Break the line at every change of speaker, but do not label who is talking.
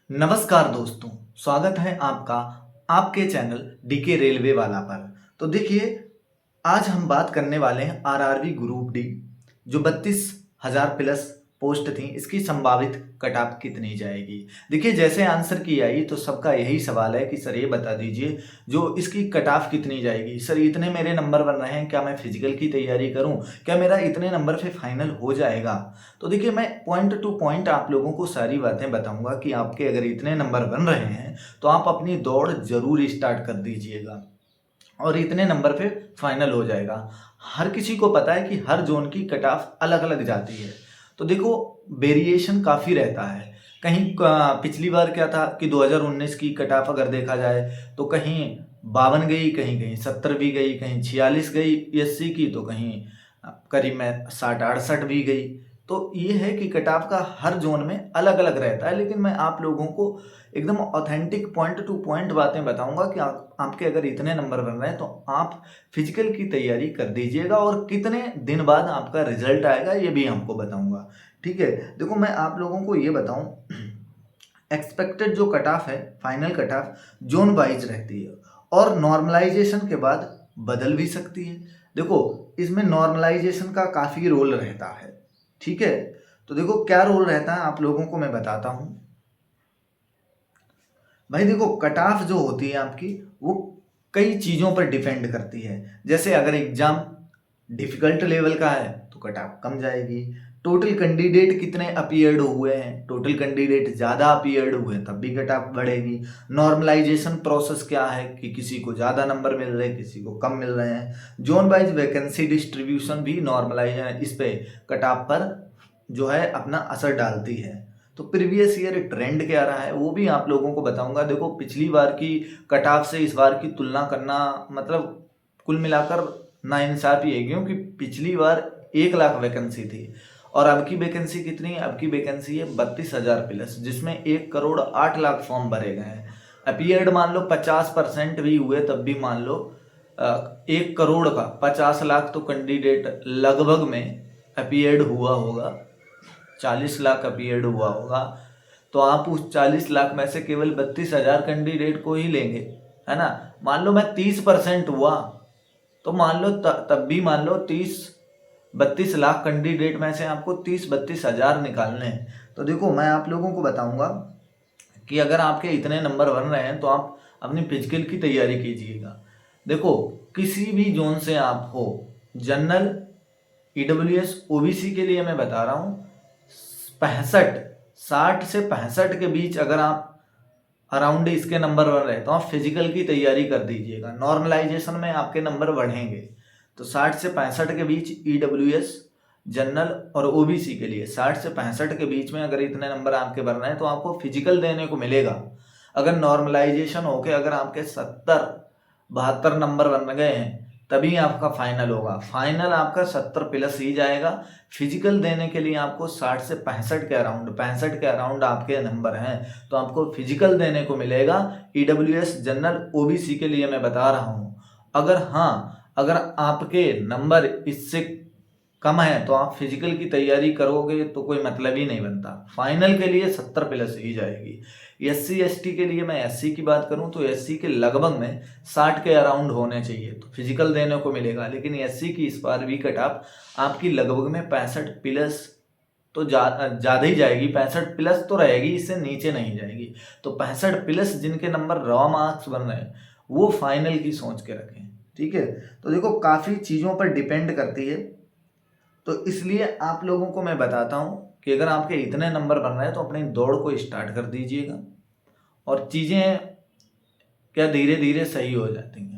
नमस्कार दोस्तों, स्वागत है आपका आपके चैनल डीके रेलवे वाला पर। तो देखिए, आज हम बात करने वाले हैं आरआरबी ग्रुप डी जो 32,000 प्लस पोस्ट थी, इसकी संभावित कट ऑफ कितनी जाएगी। देखिए, जैसे आंसर की आई तो सबका यही सवाल है कि सर ये बता दीजिए जो इसकी कट ऑफ कितनी जाएगी। सर इतने मेरे नंबर बन रहे हैं, क्या मैं फिजिकल की तैयारी करूं, क्या मेरा इतने नंबर पे फाइनल हो जाएगा। तो देखिए, मैं पॉइंट टू पॉइंट आप लोगों को सारी बातें बताऊंगा कि आपके अगर इतने नंबर बन रहे हैं तो आप अपनी दौड़ जरूर स्टार्ट कर दीजिएगा और इतने नंबर पे फाइनल हो जाएगा। हर किसी को पता है कि हर जोन की कट ऑफ अलग अलग जाती है। तो देखो, वेरिएशन काफ़ी रहता है। कहीं पिछली बार क्या था कि 2019 की कट ऑफ अगर देखा जाए तो कहीं 52 गई, कहीं कहीं 70 भी गई, कहीं 46 गई एससी की, तो कहीं करीब में 60-68 भी गई। तो ये है कि कट ऑफ का हर जोन में अलग अलग रहता है, लेकिन मैं आप लोगों को एकदम ऑथेंटिक पॉइंट टू पॉइंट बातें बताऊंगा कि आपके अगर इतने नंबर बन रहे हैं तो आप फिजिकल की तैयारी कर दीजिएगा और कितने दिन बाद आपका रिजल्ट आएगा ये भी हमको बताऊंगा। ठीक है, देखो मैं आप लोगों को ये बताऊं, एक्सपेक्टेड जो कट ऑफ है, final cut off zone wise रहती है और नॉर्मलाइजेशन के बाद बदल भी सकती है। देखो, इसमें नॉर्मलाइजेशन का काफ़ी रोल रहता है। ठीक है, तो देखो क्या रोल रहता है आप लोगों को मैं बताता हूं। भाई देखो, कट ऑफ जो होती है आपकी, वो कई चीज़ों पर डिपेंड करती है। जैसे अगर एग्जाम डिफिकल्ट लेवल का है तो कट ऑफ कम जाएगी। टोटल कैंडिडेट कितने अपीयर्ड हुए हैं, टोटल कैंडिडेट ज़्यादा अपीयर्ड हुए तब भी कट ऑफ बढ़ेगी। नॉर्मलाइजेशन प्रोसेस क्या है कि किसी को ज़्यादा नंबर मिल रहे हैं, किसी को कम मिल रहे हैं। जोन वाइज वैकेंसी डिस्ट्रीब्यूशन भी नॉर्मलाइज इस पे कट ऑफ पर जो है अपना असर डालती है। तो प्रीवियस ईयर ट्रेंड क्या रहा है वो भी आप लोगों को बताऊंगा। देखो, पिछली बार की कट ऑफ से इस बार की तुलना करना मतलब कुल मिलाकर नाइंसाफी है, क्योंकि पिछली बार 1 लाख वैकेंसी थी और अब की वैकेंसी कितनी है, अब की वैकेंसी है 32,000 प्लस, जिसमें 1,08,00,000 फॉर्म भरे गए हैं। अपीयर्ड मान लो 50% भी हुए तब भी मान लो 1 करोड़ का 50 लाख तो कैंडिडेट लगभग में अपीयर्ड हुआ होगा, 40 लाख अपीयर्ड हुआ होगा। तो आप उस 40 लाख में से केवल 32,000 कैंडिडेट को ही लेंगे, है ना। मान लो मैं 30% हुआ तो मान लो तब भी मान लो 32 लाख कैंडिडेट में से आपको 32 हज़ार निकालने हैं। तो देखो, मैं आप लोगों को बताऊंगा कि अगर आपके इतने नंबर बन रहे हैं तो आप अपनी फिजिकल की तैयारी कीजिएगा। देखो, किसी भी जोन से आप हो, जनरल, ईडब्ल्यूएस, ओबीसी के लिए मैं बता रहा हूँ 65, 60 से 65 के बीच अगर आप अराउंड इसके नंबर बन रहे तो आप फिजिकल की तैयारी कर दीजिएगा। नॉर्मलाइजेशन में आपके नंबर बढ़ेंगे। तो 60 से 65 के बीच ईडब्ल्यूएस, जनरल और ओबीसी के लिए 60 से 65 के बीच में अगर इतने नंबर आपके बन रहे हैं तो आपको फिजिकल देने को मिलेगा। अगर नॉर्मलाइजेशन होके अगर आपके 70-72 नंबर बन गए हैं तभी आपका फाइनल होगा। फाइनल आपका 70 प्लस ही जाएगा। फिजिकल देने के लिए आपको 60 से 65 के अराउंड, 65 के अराउंड आपके नंबर हैं तो आपको फिजिकल देने को मिलेगा। ईडब्ल्यूएस, जनरल, ओबीसी के लिए मैं बता रहा हूँ। अगर आपके नंबर इससे कम है तो आप फिजिकल की तैयारी करोगे तो कोई मतलब ही नहीं बनता। फाइनल के लिए 70 प्लस ही जाएगी। एससी एसटी के लिए मैं एससी की बात करूं तो एससी के लगभग में 60 के अराउंड होने चाहिए तो फिजिकल देने को मिलेगा। लेकिन एससी की इस बार भी कट ऑफ आपकी लगभग में 65 प्लस तो ज़्यादा ही जाएगी। 65 प्लस तो रहेगी, इससे नीचे नहीं जाएगी। तो 65 प्लस जिनके नंबर रॉ मार्क्स बन रहे हैं वो फाइनल की सोच के रखें। ठीक है, तो देखो काफ़ी चीज़ों पर डिपेंड करती है। तो इसलिए आप लोगों को मैं बताता हूँ कि अगर आपके इतने नंबर बन रहे हैं तो अपनी दौड़ को स्टार्ट कर दीजिएगा और चीज़ें क्या धीरे धीरे सही हो जाती हैं।